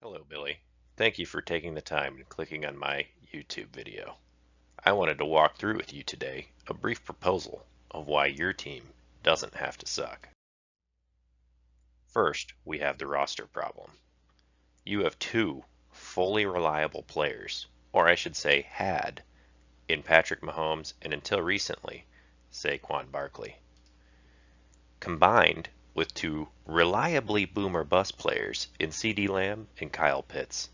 Hello, Billy. Thank you for taking the time and clicking on my YouTube video. I wanted to walk through with you today a brief proposal of why your team doesn't have to suck. First, we have the roster problem. You have two fully reliable players, or I should say had, in Patrick Mahomes and until recently, Saquon Barkley. Combined with two reliably boom or bust players in CeeDee Lamb and Kyle Pitts.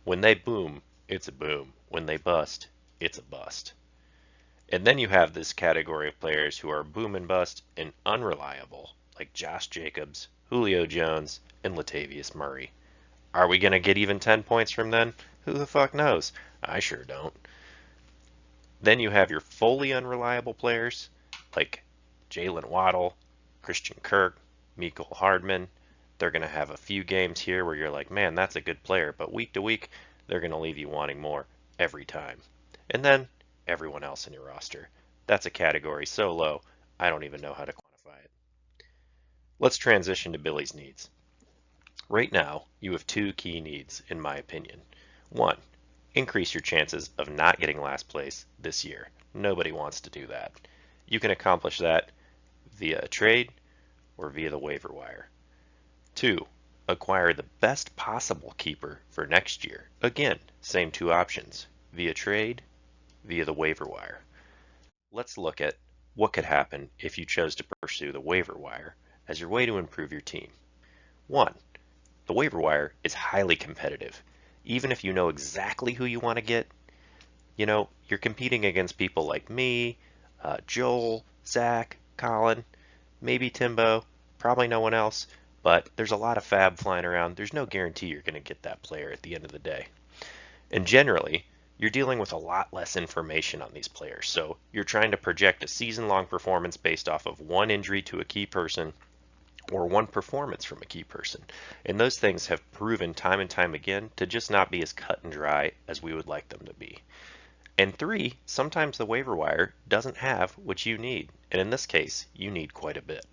When they boom, it's a boom. When they bust, it's a bust. And then you have this category of players who are boom and bust and unreliable, like Josh Jacobs, Julio Jones, and Latavius Murray. Are we going to get even 10 points from them? Who the fuck knows? I sure don't. Then you have your fully unreliable players, like Jalen Waddle, Christian Kirk, Mecole Hardman. They're going to have a few games here where you're like, man, that's a good player. But week to week, they're going to leave you wanting more every time. And then everyone else in your roster. That's a category so low, I don't even know how to quantify it. Let's transition to Billy's needs. Right now, you have two key needs, in my opinion. One, increase your chances of not getting last place this year. Nobody wants to do that. You can accomplish that via a trade or via the waiver wire. Two, acquire the best possible keeper for next year. Again, same two options, via trade, via the waiver wire. Let's look at what could happen if you chose to pursue the waiver wire as your way to improve your team. One, the waiver wire is highly competitive. Even if you know exactly who you want to get, you're competing against people like me, Joel, Zach, Colin, maybe Timbo, probably no one else, but there's a lot of fab flying around. There's no guarantee you're going to get that player at the end of the day. And generally, you're dealing with a lot less information on these players. So you're trying to project a season-long performance based off of one injury to a key person or one performance from a key person. And those things have proven time and time again to just not be as cut and dry as we would like them to be. And three, sometimes the waiver wire doesn't have what you need. And in this case, you need quite a bit.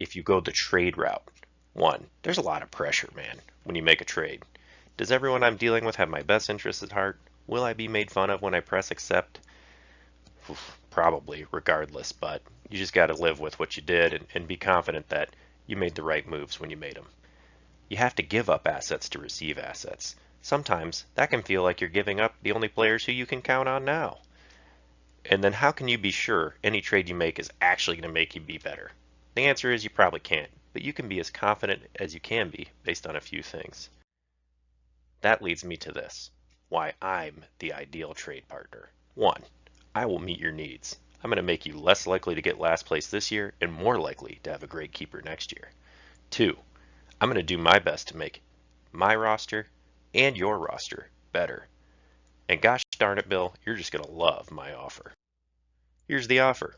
If you go the trade route, one, there's a lot of pressure, man, when you make a trade. Does everyone I'm dealing with have my best interests at heart? Will I be made fun of when I press accept? Probably, regardless, but you just got to live with what you did and be confident that you made the right moves when you made them. You have to give up assets to receive assets. Sometimes that can feel like you're giving up the only players who you can count on now. And then how can you be sure any trade you make is actually going to make you be better? The answer is you probably can't, but you can be as confident as you can be based on a few things. That leads me to this, why I'm the ideal trade partner. One, I will meet your needs. I'm going to make you less likely to get last place this year and more likely to have a great keeper next year. Two, I'm going to do my best to make my roster and your roster better. And gosh darn it, Bill, you're just going to love my offer. Here's the offer.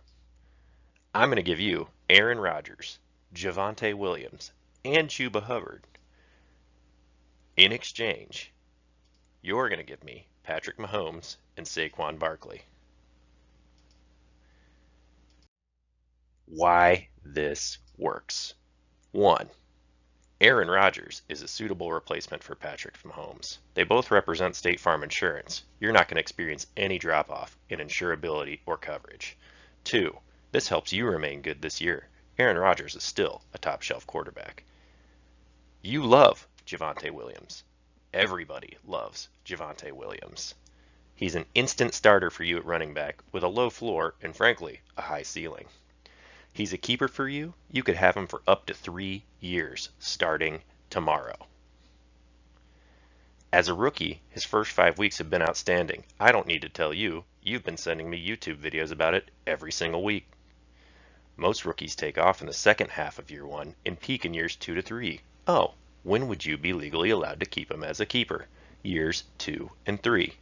I'm going to give you Aaron Rodgers, Javonte Williams, and Chuba Hubbard. In exchange, you're going to give me Patrick Mahomes and Saquon Barkley. Why this works. One, Aaron Rodgers is a suitable replacement for Patrick Mahomes. They both represent State Farm Insurance. You're not going to experience any drop off in insurability or coverage. Two, this helps you remain good this year. Aaron Rodgers is still a top shelf quarterback. You love Javonte Williams. Everybody loves Javonte Williams. He's an instant starter for you at running back with a low floor and, frankly, a high ceiling. He's a keeper for you. You could have him for up to 3 years starting tomorrow. As a rookie, his first 5 weeks have been outstanding. I don't need to tell you. You've been sending me YouTube videos about it every single week. Most rookies take off in the second half of year one and peak in years 2 to 3. Oh, when would you be legally allowed to keep him as a keeper? Years 2 and 3.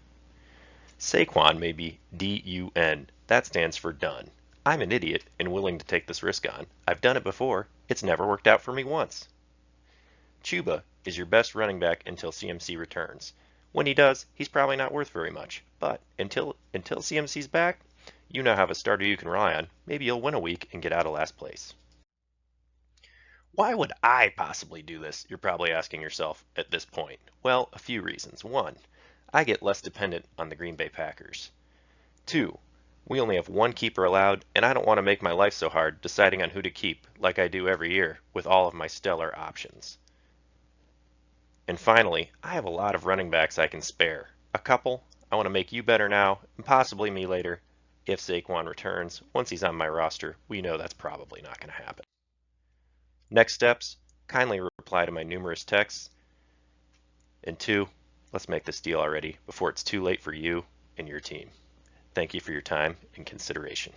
Saquon may be DUN. That stands for done. I'm an idiot and willing to take this risk on. I've done it before. It's never worked out for me once. Chuba is your best running back until CMC returns. When he does, he's probably not worth very much. But until CMC's back, you now have a starter you can rely on. Maybe you'll win a week and get out of last place. Why would I possibly do this? You're probably asking yourself at this point. Well, a few reasons. One, I get less dependent on the Green Bay Packers. Two, we only have one keeper allowed, and I don't want to make my life so hard deciding on who to keep like I do every year with all of my stellar options. And finally, I have a lot of running backs I can spare. A couple, I want to make you better now, and possibly me later. If Saquon returns, once he's on my roster, we know that's probably not going to happen. Next steps, kindly reply to my numerous texts. And two, let's make this deal already before it's too late for you and your team. Thank you for your time and consideration.